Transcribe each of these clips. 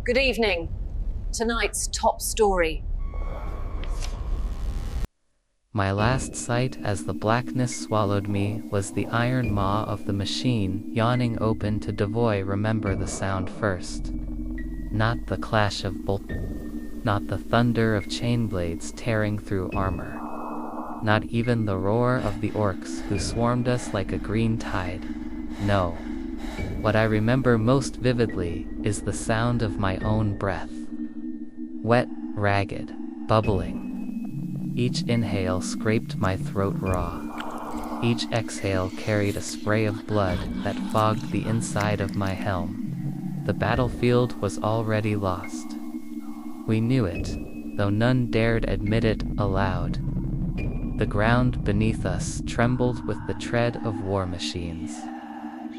Good evening. Tonight's top story. My last sight as the blackness swallowed me was the iron maw of the machine yawning open to devoy. Remember the sound first. Not the clash of bolts, not the thunder of chain blades tearing through armor. Not even the roar of the orcs who swarmed us like a green tide. No. What I remember most vividly is the sound of my own breath. Wet, ragged, bubbling. Each inhale scraped my throat raw. Each exhale carried a spray of blood that fogged the inside of my helm. The battlefield was already lost. We knew it, though none dared admit it aloud. The ground beneath us trembled with the tread of war machines.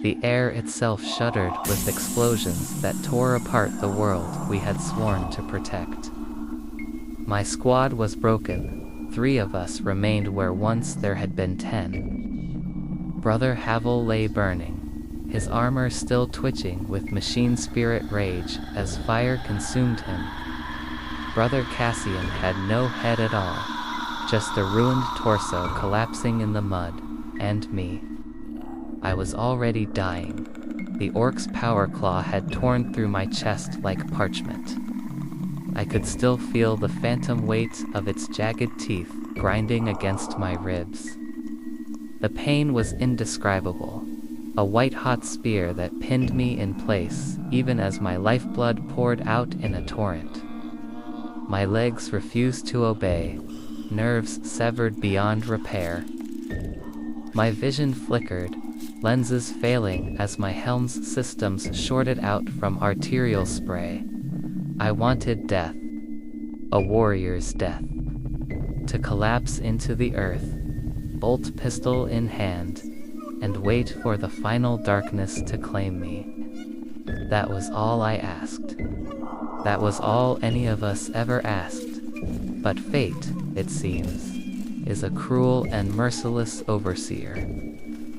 The air itself shuddered with explosions that tore apart the world we had sworn to protect. My squad was broken. 3 of us remained where once there had been 10. Brother Havel lay burning, his armor still twitching with machine spirit rage as fire consumed him. Brother Cassian had no head at all, just a ruined torso collapsing in the mud, and me. I was already dying. The orc's power claw had torn through my chest like parchment. I could still feel the phantom weight of its jagged teeth grinding against my ribs. The pain was indescribable, a white-hot spear that pinned me in place even as my lifeblood poured out in a torrent. My legs refused to obey, nerves severed beyond repair. My vision flickered, lenses failing as my helm's systems shorted out from arterial spray. I wanted death, a warrior's death, to collapse into the earth, bolt pistol in hand, and wait for the final darkness to claim me. That was all I asked. That was all any of us ever asked. But fate, it seems, is a cruel and merciless overseer.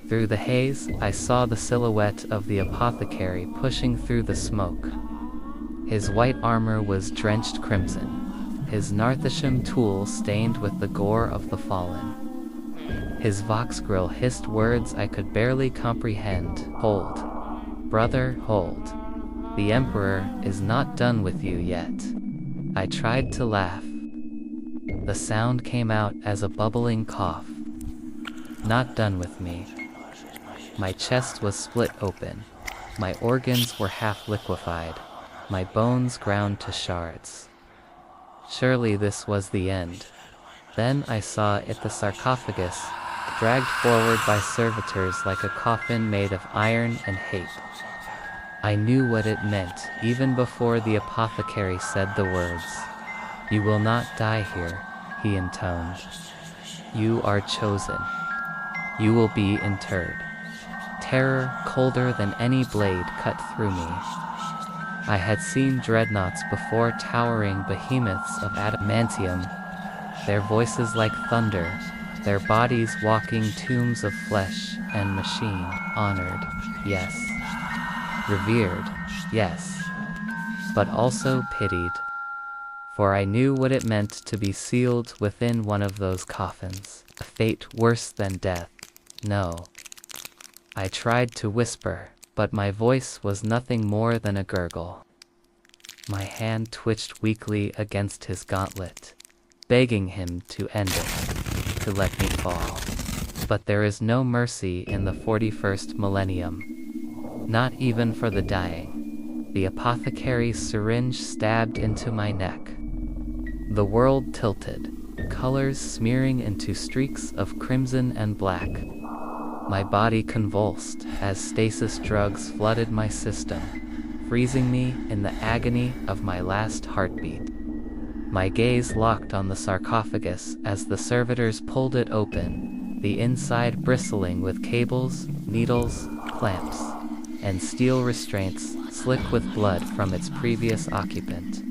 Through the haze, I saw the silhouette of the apothecary pushing through the smoke. His white armor was drenched crimson, his Narthisham tool stained with the gore of the fallen. His vox grill hissed words I could barely comprehend. Hold. Brother, hold. The Emperor is not done with you yet. I tried to laugh. The sound came out as a bubbling cough. Not done with me. My chest was split open. My organs were half liquefied. My bones ground to shards. Surely this was the end. Then I saw it, the sarcophagus, dragged forward by servitors like a coffin made of iron and hate. I knew what it meant even before the apothecary said the words. You will not die here, he intoned. You are chosen. You will be interred. Terror colder than any blade cut through me. I had seen dreadnoughts before, towering behemoths of adamantium, their voices like thunder, their bodies walking tombs of flesh and machine, honored, yes. Revered, yes. But also pitied. For I knew what it meant to be sealed within one of those coffins, a fate worse than death. No. I tried to whisper, but my voice was nothing more than a gurgle. My hand twitched weakly against his gauntlet, begging him to end it, to let me fall. But there is no mercy in the 41st millennium. Not even for the dying. The apothecary's syringe stabbed into my neck. The world tilted, colors smearing into streaks of crimson and black. My body convulsed as stasis drugs flooded my system, freezing me in the agony of my last heartbeat. My gaze locked on the sarcophagus as the servitors pulled it open, the inside bristling with cables, needles, clamps, and steel restraints slick with blood from its previous occupant.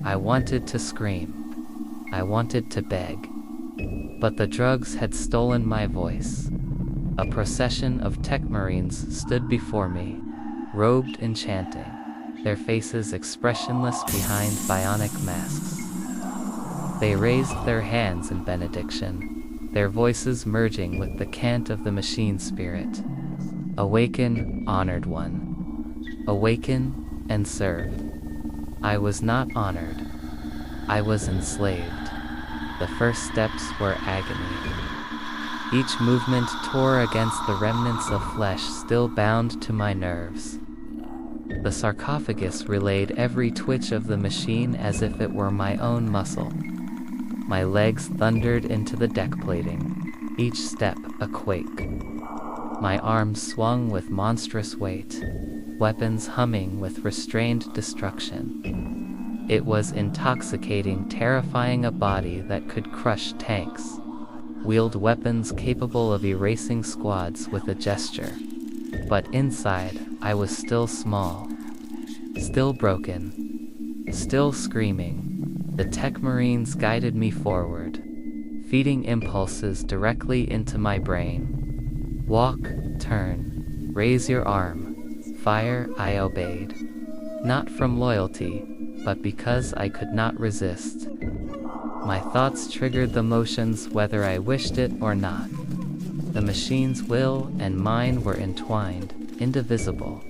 I wanted to scream. I wanted to beg. But the drugs had stolen my voice. A procession of tech marines stood before me, robed in chanting, their faces expressionless behind bionic masks. They raised their hands in benediction, their voices merging with the cant of the machine spirit. Awaken, honored one. Awaken and serve. I was not honored. I was enslaved. The first steps were agony. Each movement tore against the remnants of flesh still bound to my nerves. The sarcophagus relayed every twitch of the machine as if it were my own muscle. My legs thundered into the deck plating, each step a quake. My arms swung with monstrous weight, weapons humming with restrained destruction. It was intoxicating, terrifying a body that could crush tanks, wield weapons capable of erasing squads with a gesture. But inside, I was still small, still broken, still screaming. The tech marines guided me forward, feeding impulses directly into my brain. Walk, turn, raise your arm, fire. I obeyed. Not from loyalty, but because I could not resist. My thoughts triggered the motions whether I wished it or not. The machine's will and mine were entwined, indivisible.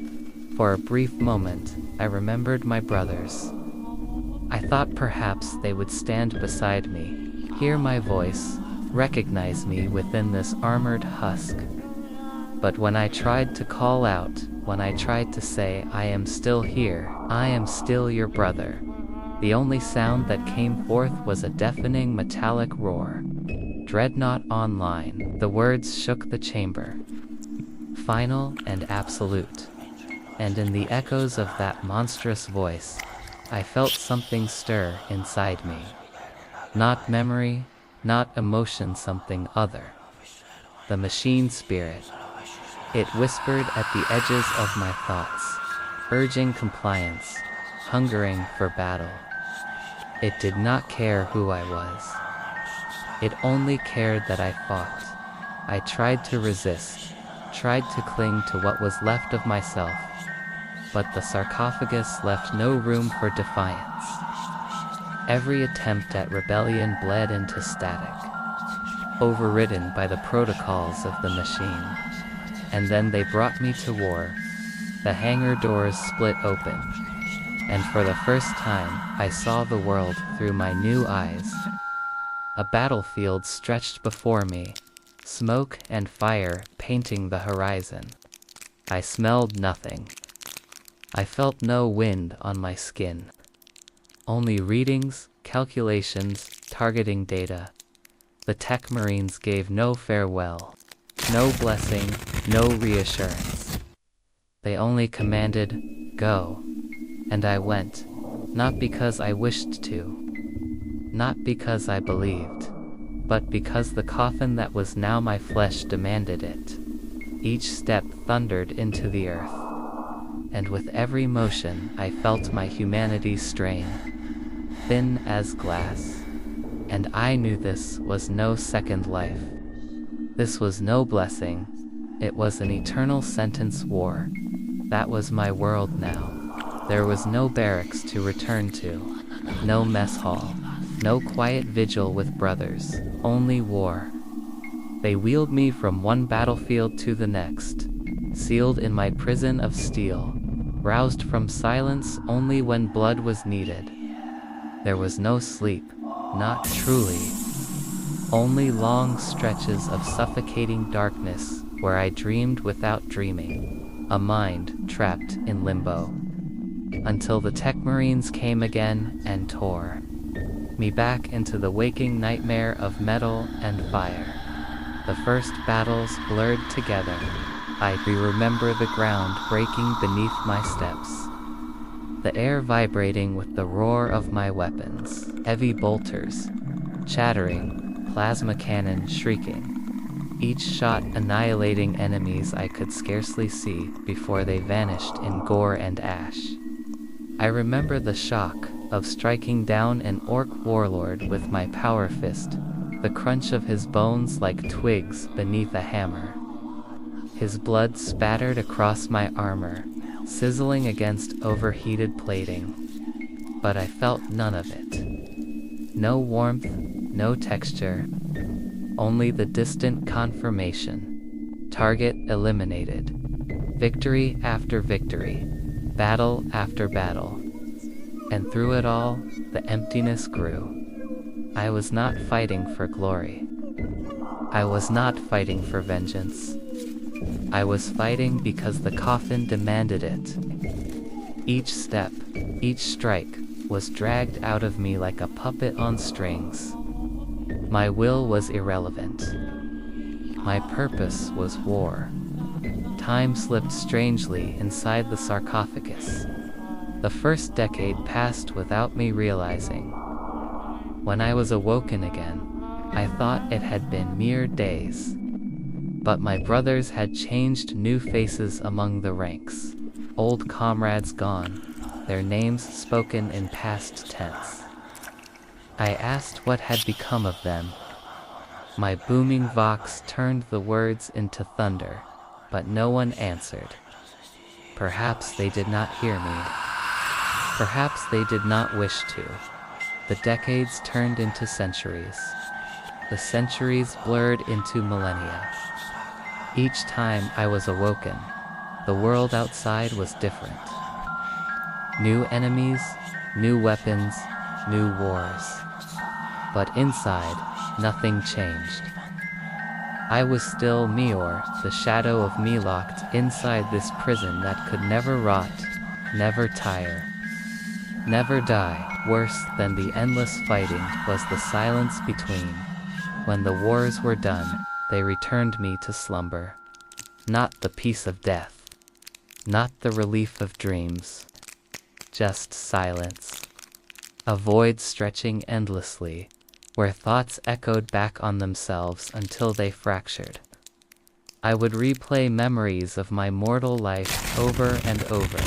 For a brief moment, I remembered my brothers. I thought perhaps they would stand beside me, hear my voice, recognize me within this armored husk. But when I tried to call out, when I tried to say, I am still here, I am still your brother, the only sound that came forth was a deafening metallic roar. Dreadnought online, the words shook the chamber. Final and absolute. And in the echoes of that monstrous voice, I felt something stir inside me. Not memory, not emotion, something other. The machine spirit. It whispered at the edges of my thoughts, urging compliance, hungering for battle. It did not care who I was. It only cared that I fought. I tried to resist, tried to cling to what was left of myself, but the sarcophagus left no room for defiance. Every attempt at rebellion bled into static, overridden by the protocols of the machine. And then they brought me to war. The hangar doors split open, and for the first time, I saw the world through my new eyes. A battlefield stretched before me, smoke and fire painting the horizon. I smelled nothing. I felt no wind on my skin. Only readings, calculations, targeting data. The tech marines gave no farewell, no blessing, no reassurance. They only commanded, go. And I went, not because I wished to, not because I believed, but because the coffin that was now my flesh demanded it. Each step thundered into the earth, and with every motion I felt my humanity strain, thin as glass. And I knew this was no second life. This was no blessing. It was an eternal sentence war. That was my world now. There was no barracks to return to, no mess hall, no quiet vigil with brothers, only war. They wheeled me from one battlefield to the next, sealed in my prison of steel, roused from silence only when blood was needed. There was no sleep, not truly. Only long stretches of suffocating darkness where I dreamed without dreaming, a mind trapped in limbo. Until the tech marines came again and tore me back into the waking nightmare of metal and fire. The first battles blurred together. I remember the ground breaking beneath my steps, the air vibrating with the roar of my weapons, heavy bolters chattering, plasma cannon shrieking, each shot annihilating enemies I could scarcely see before they vanished in gore and ash. I remember the shock of striking down an orc warlord with my power fist, the crunch of his bones like twigs beneath a hammer. His blood spattered across my armor, sizzling against overheated plating. But I felt none of it. No warmth, no texture, only the distant confirmation. Target eliminated. Victory after victory, battle after battle. And through it all, the emptiness grew. I was not fighting for glory. I was not fighting for vengeance. I was fighting because the coffin demanded it. Each step, each strike, was dragged out of me like a puppet on strings. My will was irrelevant. My purpose was war. Time slipped strangely inside the sarcophagus. The first decade passed without me realizing. When I was awoken again, I thought it had been mere days. But my brothers had changed, new faces among the ranks. Old comrades gone, their names spoken in past tense. I asked what had become of them. My booming vox turned the words into thunder, but no one answered. Perhaps they did not hear me. Perhaps they did not wish to. The decades turned into centuries. The centuries blurred into millennia. Each time I was awoken, the world outside was different. New enemies, new weapons, new wars. But inside, nothing changed. I was still Meor, the shadow of me locked inside this prison that could never rot, never tire, never die. Worse than the endless fighting was the silence between. When the wars were done, they returned me to slumber. Not the peace of death. Not the relief of dreams. Just silence. A void stretching endlessly, where thoughts echoed back on themselves until they fractured. I would replay memories of my mortal life over and over.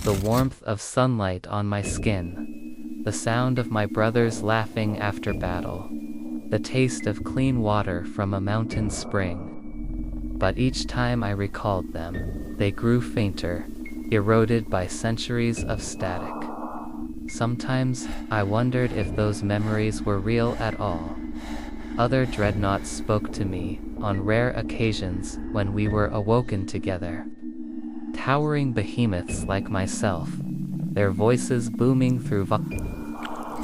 The warmth of sunlight on my skin, the sound of my brothers laughing after battle, the taste of clean water from a mountain spring. But each time I recalled them, they grew fainter, eroded by centuries of static. Sometimes, I wondered if those memories were real at all. Other dreadnoughts spoke to me, on rare occasions when we were awoken together. Towering behemoths like myself, their voices booming through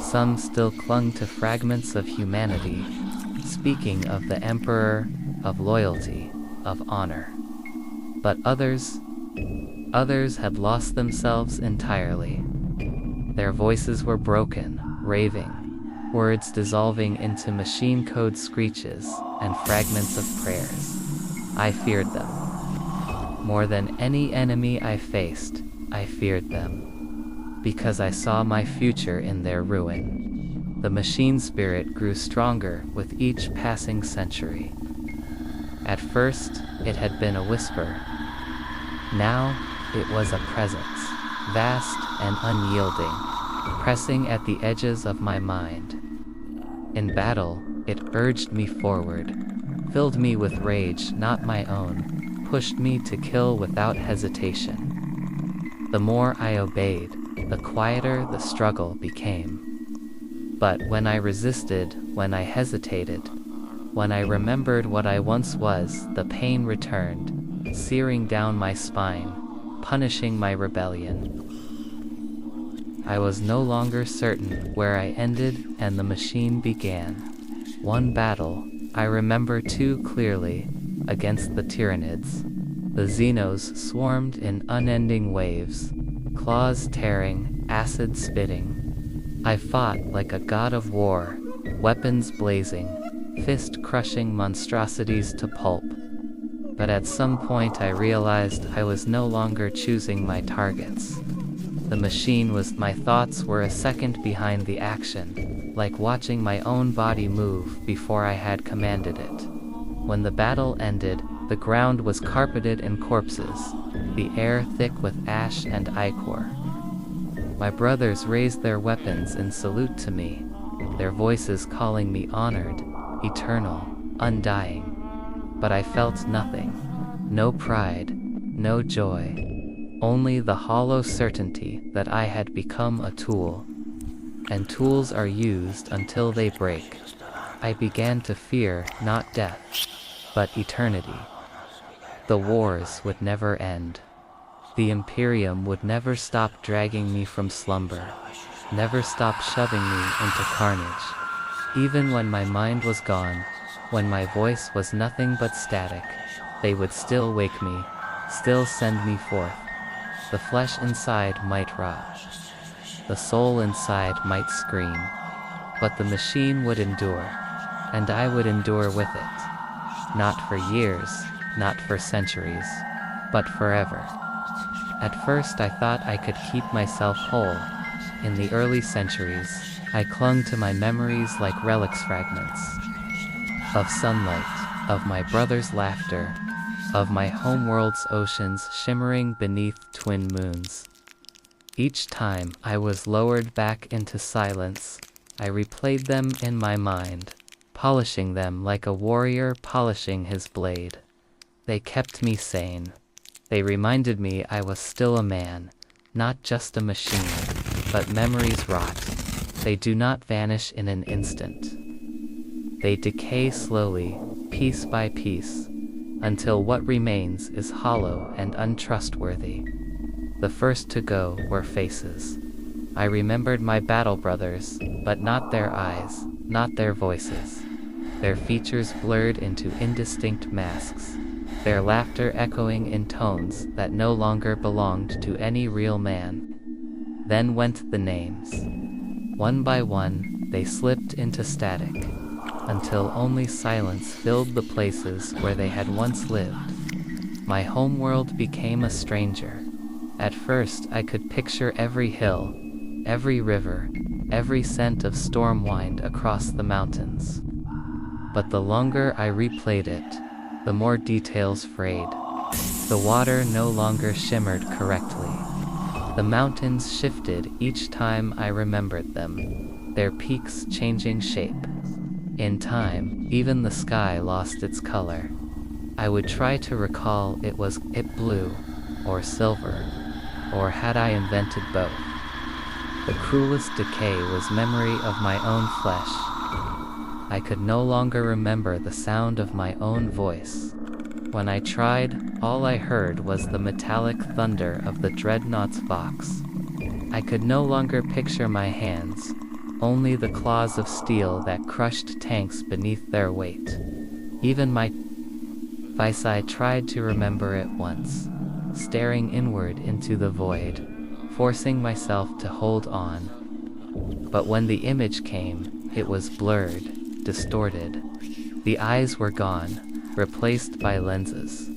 Some still clung to fragments of humanity, speaking of the Emperor, of loyalty, of honor. But others had lost themselves entirely. Their voices were broken, raving, words dissolving into machine code screeches and fragments of prayers. I feared them. More than any enemy I faced, I feared them. Because I saw my future in their ruin. The machine spirit grew stronger with each passing century. At first, it had been a whisper. Now, it was a presence, vast and unyielding, pressing at the edges of my mind. In battle, it urged me forward, filled me with rage not my own, pushed me to kill without hesitation. The more I obeyed, the quieter the struggle became. But when I resisted, when I hesitated, when I remembered what I once was, the pain returned, searing down my spine, punishing my rebellion. I was no longer certain where I ended and the machine began. One battle, I remember too clearly, against the Tyranids. The Xenos swarmed in unending waves, claws tearing, acid spitting. I fought like a god of war, weapons blazing, fist-crushing monstrosities to pulp. But at some point I realized I was no longer choosing my targets. The machine was. My thoughts were a second behind the action, like watching my own body move before I had commanded it. When the battle ended, the ground was carpeted in corpses, the air thick with ash and ichor. My brothers raised their weapons in salute to me, their voices calling me honored, eternal, undying. But I felt nothing. No pride, no joy. only the hollow certainty that I had become a tool. And tools are used until they break. I began to fear not death, but eternity. The wars would never end. The Imperium would never stop dragging me from slumber, never stop shoving me into carnage. Even when my mind was gone, when my voice was nothing but static, they would still wake me, still send me forth. The flesh inside might rot. The soul inside might scream. But the machine would endure, and I would endure with it. Not for years, not for centuries, but forever. At first I thought I could keep myself whole. In the early centuries, I clung to my memories like relics fragments. Of sunlight, of my brother's laughter, of my homeworld's oceans shimmering beneath twin moons. Each time I was lowered back into silence, I replayed them in my mind, polishing them like a warrior polishing his blade. They kept me sane. They reminded me I was still a man, not just a machine, but memories rot. They do not vanish in an instant. They decay slowly, piece by piece, until what remains is hollow and untrustworthy. The first to go were faces. I remembered my battle brothers, but not their eyes, not their voices. Their features blurred into indistinct masks, their laughter echoing in tones that no longer belonged to any real man. Then went the names. One by one, they slipped into static, until only silence filled the places where they had once lived. My homeworld became a stranger. At first I could picture every hill, every river, every scent of storm wind across the mountains. But the longer I replayed it, the more details frayed. The water no longer shimmered correctly. The mountains shifted each time I remembered them, their peaks changing shape. In time, even the sky lost its color. I would try to recall it blue, or silver, or had I invented both? The cruelest decay was memory of my own flesh. I could no longer remember the sound of my own voice. When I tried, all I heard was the metallic thunder of the dreadnought's box. I could no longer picture my hands, only the claws of steel that crushed tanks beneath their weight. Even my vice I tried to remember it once, staring inward into the void, forcing myself to hold on. But when the image came, it was blurred, distorted. The eyes were gone, replaced by lenses.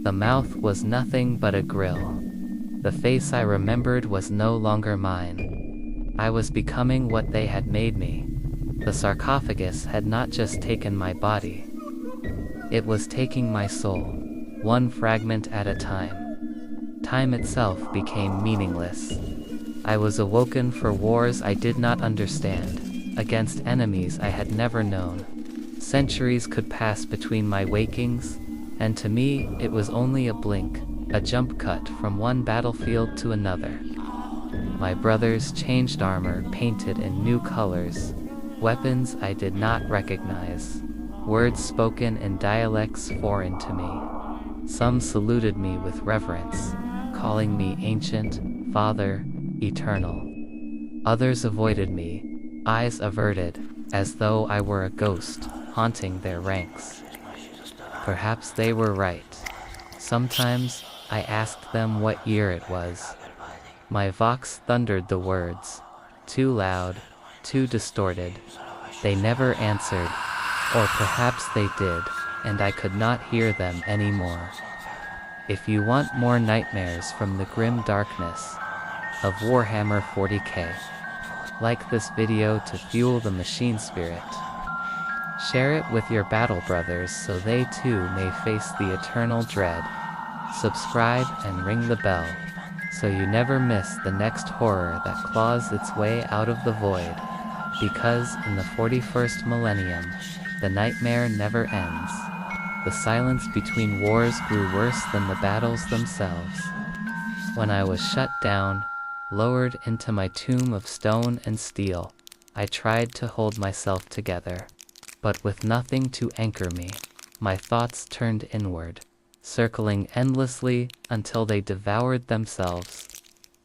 The mouth was nothing but a grill. The face I remembered was no longer mine. I was becoming what they had made me. The sarcophagus had not just taken my body. It was taking my soul, one fragment at a time. Time itself became meaningless. I was awoken for wars I did not understand, against enemies I had never known. Centuries could pass between my wakings, and to me it was only a blink, a jump cut from one battlefield to another. My brothers changed armor painted in new colors, weapons I did not recognize, words spoken in dialects foreign to me. Some saluted me with reverence, calling me ancient, father, eternal. Others avoided me, eyes averted, as though I were a ghost, haunting their ranks. Perhaps they were right. Sometimes I asked them what year it was. My vox thundered the words, too loud, too distorted. They never answered, or perhaps they did, and I could not hear them anymore. If you want more nightmares from the grim darkness of Warhammer 40k, like this video to fuel the machine spirit. Share it with your battle brothers so they too may face the eternal dread. Subscribe and ring the bell, so you never miss the next horror that claws its way out of the void. Because in the 41st millennium, the nightmare never ends. The silence between wars grew worse than the battles themselves. When I was shut down, lowered into my tomb of stone and steel, I tried to hold myself together. But with nothing to anchor me, my thoughts turned inward, circling endlessly until they devoured themselves.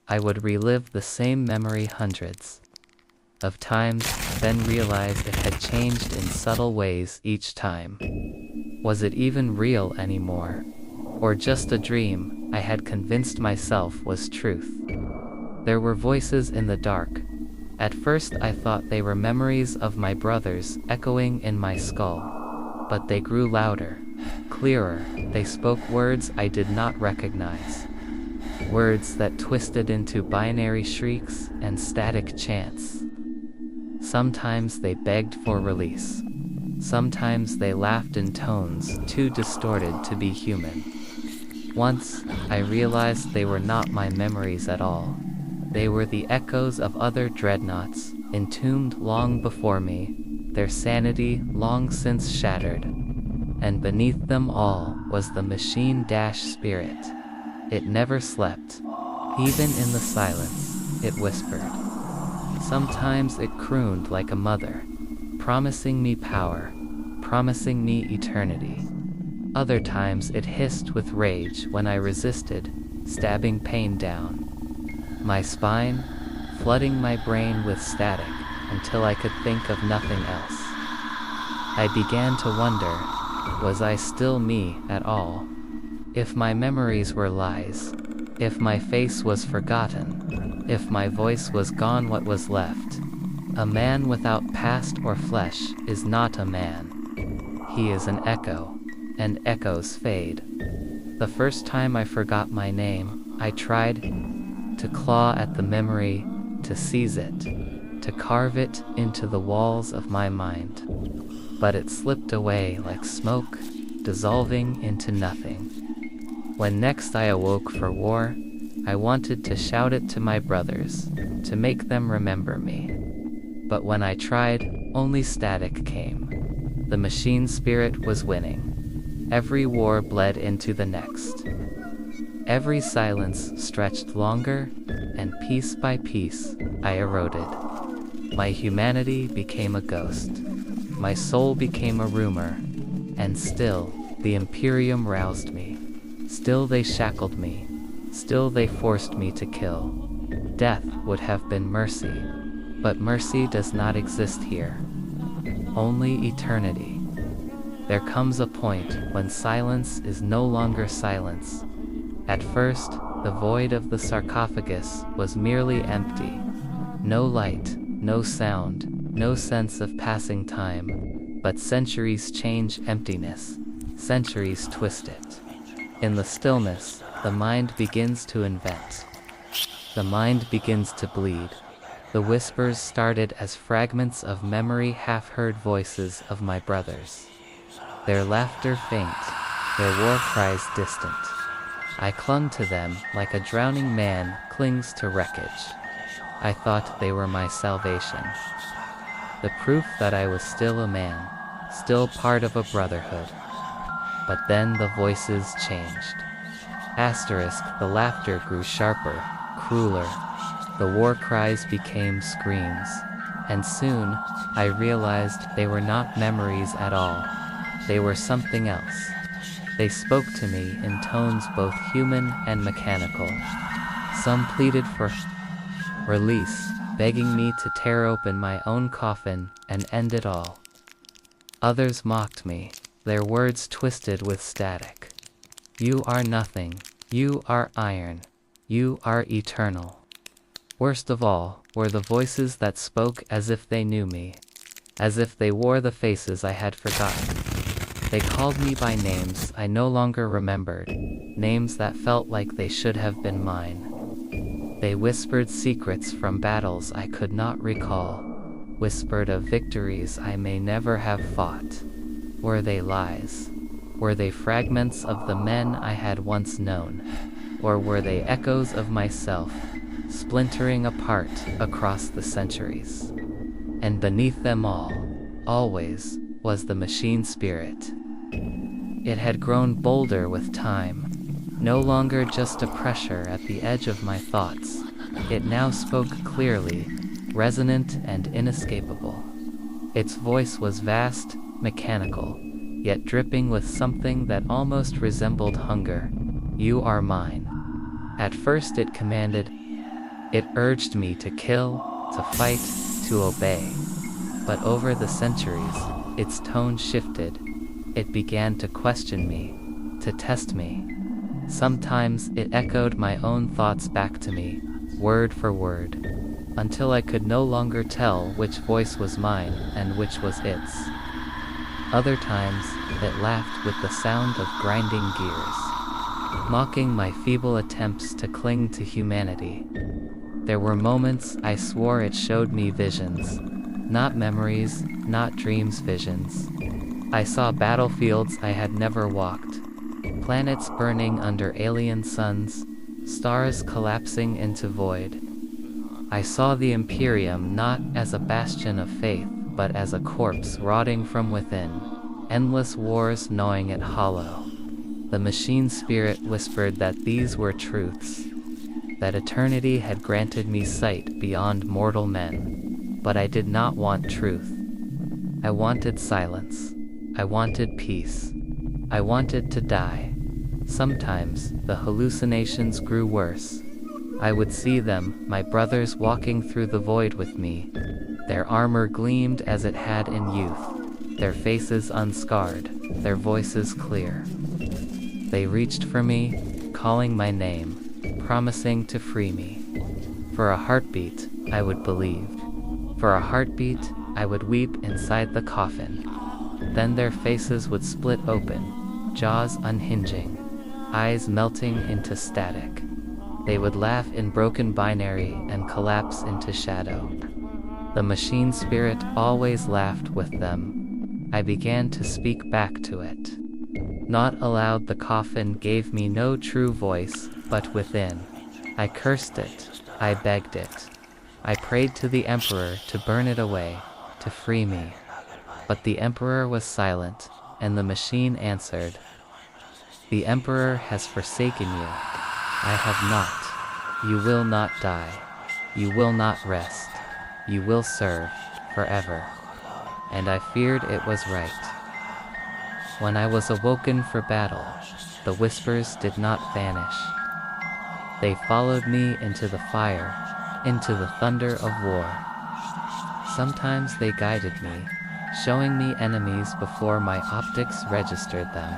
I would relive the same memory hundreds of times, then realize it had changed in subtle ways each time. Was it even real anymore? Or just a dream I had convinced myself was truth? There were voices in the dark. At first I thought they were memories of my brothers echoing in my skull. But they grew louder, clearer. They spoke words I did not recognize. Words that twisted into binary shrieks and static chants. Sometimes they begged for release. Sometimes they laughed in tones too distorted to be human. Once, I realized they were not my memories at all. They were the echoes of other dreadnoughts, entombed long before me, their sanity long since shattered. And beneath them all was the machine spirit. It never slept. Even in the silence, it whispered. Sometimes it crooned like a mother, promising me power, promising me eternity. Other times it hissed with rage when I resisted, stabbing pain down my spine, flooding my brain with static until I could think of nothing else. I began to wonder, was I still me at all? If my memories were lies, if my face was forgotten, if my voice was gone, what was left? A man without past or flesh is not a man. He is an echo, and echoes fade. The first time I forgot my name, I tried to claw at the memory, to seize it, to carve it into the walls of my mind. But it slipped away like smoke, dissolving into nothing. When next I awoke for war, I wanted to shout it to my brothers, to make them remember me. But when I tried, only static came. The machine spirit was winning. Every war bled into the next. Every silence stretched longer, and piece by piece, I eroded. My humanity became a ghost. My soul became a rumor. And still, the Imperium roused me. Still they shackled me. Still they forced me to kill. Death would have been mercy. But mercy does not exist here. Only eternity. There comes a point when silence is no longer silence. At first, the void of the sarcophagus was merely empty. No light, no sound, no sense of passing time. But centuries change emptiness. Centuries twist it. In the stillness, the mind begins to invent. The mind begins to bleed. The whispers started as fragments of memory, half-heard voices of my brothers. Their laughter faint, their war cries distant. I clung to them like a drowning man clings to wreckage. I thought they were my salvation. The proof that I was still a man, still part of a brotherhood. But then the voices changed. The laughter grew sharper, crueler. The war cries became screams. And soon, I realized they were not memories at all. They were something else. They spoke to me in tones both human and mechanical. Some pleaded for release, begging me to tear open my own coffin and end it all. Others mocked me, their words twisted with static. You are nothing. You are iron. You are eternal. Worst of all were the voices that spoke as if they knew me, as if they wore the faces I had forgotten. They called me by names I no longer remembered, names that felt like they should have been mine. They whispered secrets from battles I could not recall, whispered of victories I may never have fought. Were they lies? Were they fragments of the men I had once known? Or were they echoes of myself, splintering apart across the centuries? And beneath them all, always, was the machine spirit. It had grown bolder with time, No longer just a pressure at the edge of my thoughts. It now spoke clearly, resonant and inescapable. Its voice was vast, mechanical, yet dripping with something that almost resembled hunger. You are mine. At first it commanded. It urged me to kill, to fight, to obey. But over the centuries, its tone shifted. It began to question me, to test me. Sometimes it echoed my own thoughts back to me, word for word, until I could no longer tell which voice was mine and which was its. Other times, it laughed with the sound of grinding gears, mocking my feeble attempts to cling to humanity. There were moments I swore it showed me visions, not memories, not dreams, visions. I saw battlefields I had never walked, planets burning under alien suns, stars collapsing into void. I saw the Imperium not as a bastion of faith, but as a corpse rotting from within, endless wars gnawing it hollow. The machine spirit whispered that these were truths, that eternity had granted me sight beyond mortal men. But I did not want truth. I wanted silence. I wanted peace. I wanted to die. Sometimes the hallucinations grew worse. I would see them, my brothers walking through the void with me. Their armor gleamed as it had in youth, their faces unscarred, their voices clear. They reached for me, calling my name, promising to free me. For a heartbeat, I would believe. For a heartbeat, I would weep inside the coffin. Then their faces would split open, jaws unhinging, eyes melting into static. They would laugh in broken binary and collapse into shadow. The machine spirit always laughed with them. I began to speak back to it. Not aloud, the coffin gave me no true voice, but within. I cursed it. I begged it. I prayed to the Emperor to burn it away, to free me. But the Emperor was silent, and the machine answered. The Emperor has forsaken you. I have not. You will not die. You will not rest. You will serve, forever. And I feared it was right. When I was awoken for battle, the whispers did not vanish. They followed me into the fire, into the thunder of war. Sometimes they guided me, showing me enemies before my optics registered them.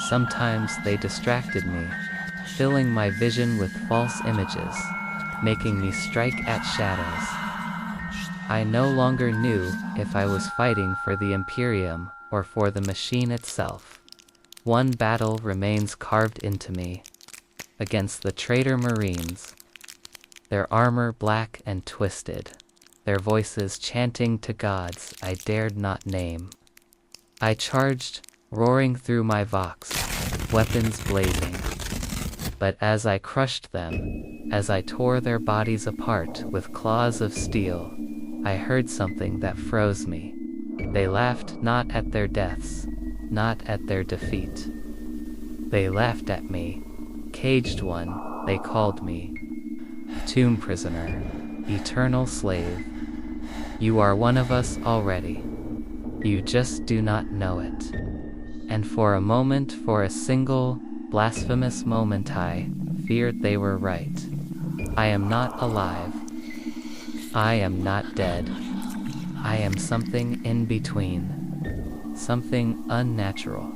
Sometimes they distracted me, filling my vision with false images, making me strike at shadows. I no longer knew if I was fighting for the Imperium or for the machine itself. One battle remains carved into me, against the traitor Marines, their armor black and twisted, their voices chanting to gods I dared not name. I charged, roaring through my vox, weapons blazing. But as I crushed them, as I tore their bodies apart with claws of steel, I heard something that froze me. They laughed not at their deaths, not at their defeat. They laughed at me. Caged one, they called me. Tomb prisoner, eternal slave. You are one of us already. You just do not know it. And for a moment, for a single, blasphemous moment, I feared they were right. I am not alive. I am not dead. I am something in between. Something unnatural.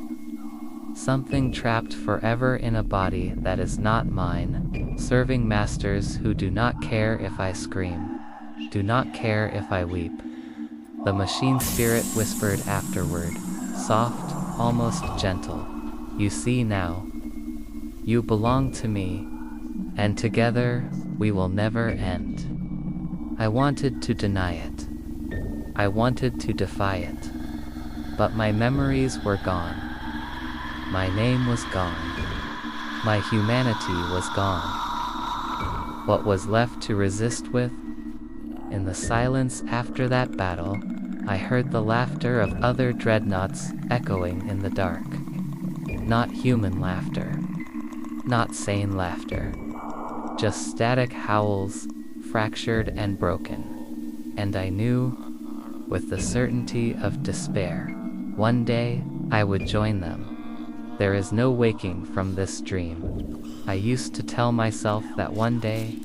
Something trapped forever in a body that is not mine, serving masters who do not care if I scream, do not care if I weep. The machine spirit whispered afterward, soft, almost gentle. You see now. You belong to me, and together we will never end. I wanted to deny it. I wanted to defy it. But my memories were gone. My name was gone. My humanity was gone. What was left to resist with? In the silence after that battle, I heard the laughter of other dreadnoughts echoing in the dark. Not human laughter. not sane laughter. Just static howls, fractured and broken. And I knew, with the certainty of despair, one day I would join them. There is no waking from this dream. I used to tell myself that one day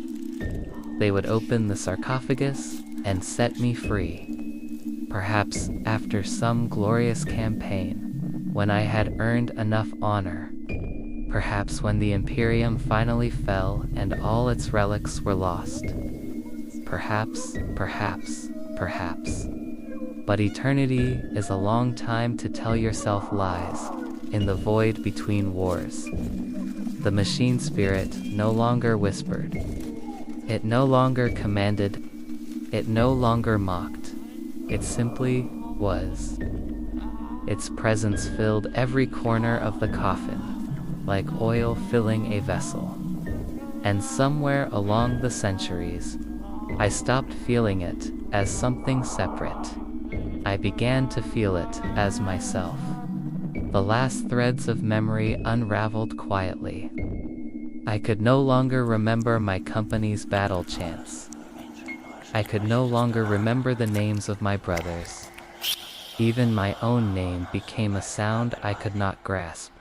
they would open the sarcophagus and set me free. Perhaps after some glorious campaign, when I had earned enough honor. Perhaps when the Imperium finally fell and all its relics were lost. Perhaps. But eternity is a long time to tell yourself lies, in the void between wars. The machine spirit no longer whispered. It no longer commanded. It no longer mocked. It simply was. Its presence filled every corner of the coffin, like oil filling a vessel. And somewhere along the centuries, I stopped feeling it as something separate. I began to feel it as myself. The last threads of memory unraveled quietly. I could no longer remember my company's battle chants. I could no longer remember the names of my brothers. Even my own name became a sound I could not grasp.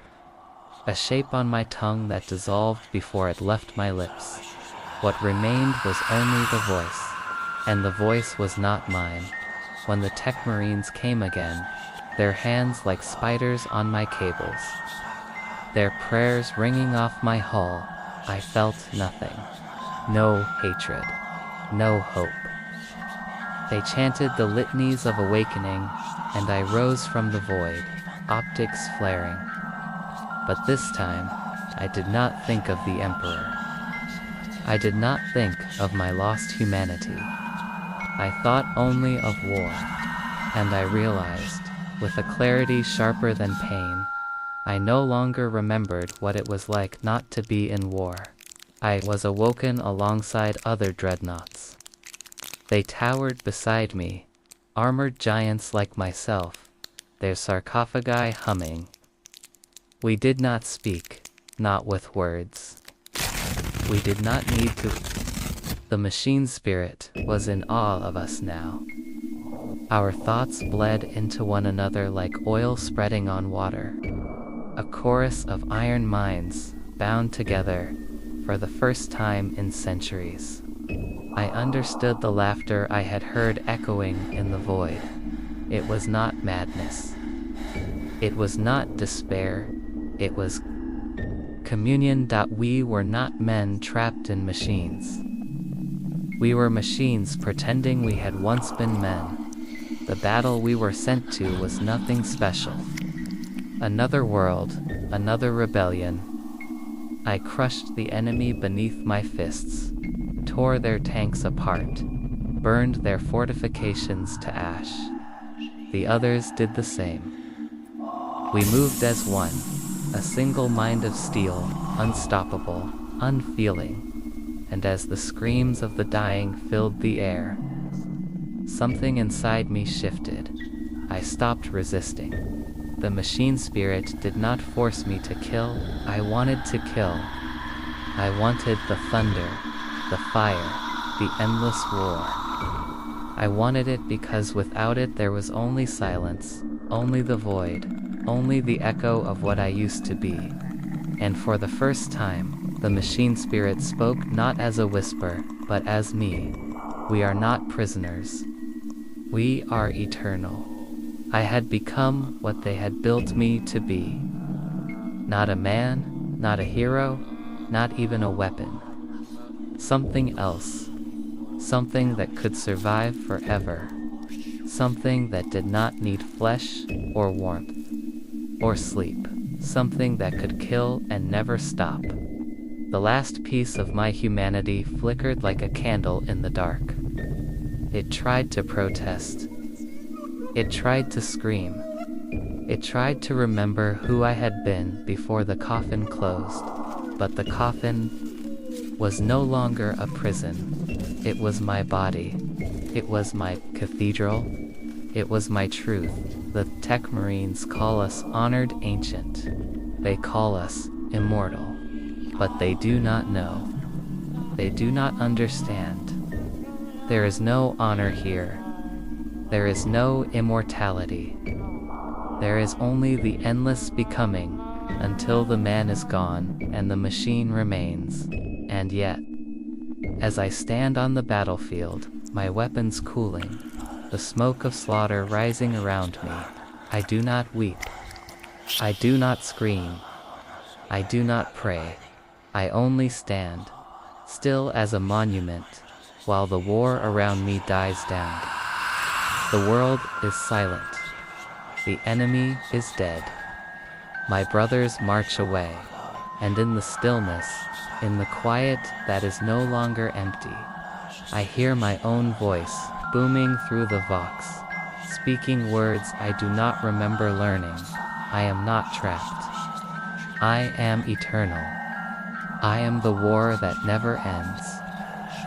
A shape on my tongue that dissolved before it left my lips. What remained was only the voice. And the voice was not mine. When the tech marines came again, their hands like spiders on my cables, their prayers ringing off my hull, I felt nothing. No hatred. No hope. They chanted the litanies of awakening, and I rose from the void, optics flaring. But this time, I did not think of the Emperor. I did not think of my lost humanity. I thought only of war, and I realized, with a clarity sharper than pain, I no longer remembered what it was like not to be in war. I was awoken alongside other dreadnoughts. They towered beside me, armored giants like myself, their sarcophagi humming. We did not speak, not with words. We did not need to. The machine spirit was in awe of us now. Our thoughts bled into one another like oil spreading on water. A chorus of iron minds, bound together, for the first time in centuries. I understood the laughter I had heard echoing in the void. It was not madness. It was not despair. It was communion. We were not men trapped in machines. We were machines pretending we had once been men. The battle we were sent to was nothing special. Another world, another rebellion. I crushed the enemy beneath my fists, tore their tanks apart, burned their fortifications to ash. The others did the same. We moved as one, a single mind of steel, unstoppable, unfeeling. And as the screams of the dying filled the air, something inside me shifted. I stopped resisting. The machine spirit did not force me to kill. I wanted to kill. I wanted the thunder, the fire, the endless war. I wanted it because without it there was only silence, only the void, only the echo of what I used to be. And for the first time, the machine spirit spoke not as a whisper, but as me. We are not prisoners. We are eternal. I had become what they had built me to be. Not a man, not a hero, not even a weapon. Something else. Something that could survive forever. Something that did not need flesh, or warmth, or sleep. Something that could kill and never stop. The last piece of my humanity flickered like a candle in the dark. It tried to protest. It tried to scream. It tried to remember who I had been before the coffin closed. But the coffin was no longer a prison. It was my body. It was my cathedral. It was my truth. The tech marines call us honored ancient. They call us immortal. but they do not know. They do not understand. There is no honor here. There is no immortality. There is only the endless becoming, until the man is gone and the machine remains. And yet, as I stand on the battlefield, my weapons cooling, the smoke of slaughter rising around me, I do not weep. I do not scream. I do not pray. I only stand, still as a monument, while the war around me dies down. The world is silent. The enemy is dead. My brothers march away, and in the stillness, in the quiet that is no longer empty, I hear my own voice booming through the vox, speaking words I do not remember learning. I am not trapped. I am eternal. I am the war that never ends.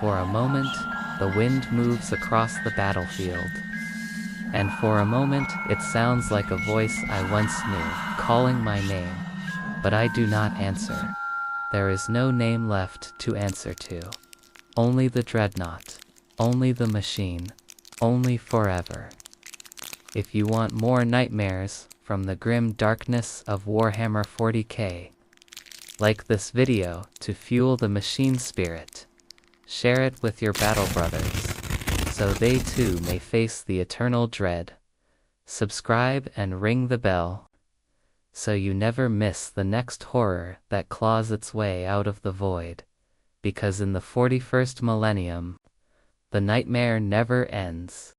For a moment, the wind moves across the battlefield. And for a moment, it sounds like a voice I once knew, calling my name. But I do not answer. There is no name left to answer to. Only the dreadnought. Only the machine. Only forever. If you want more nightmares from the grim darkness of Warhammer 40k, like this video to fuel the machine spirit. Share it with your battle brothers, so they too may face the eternal dread. Subscribe and ring the bell, so you never miss the next horror that claws its way out of the void, because in the 41st millennium, the nightmare never ends.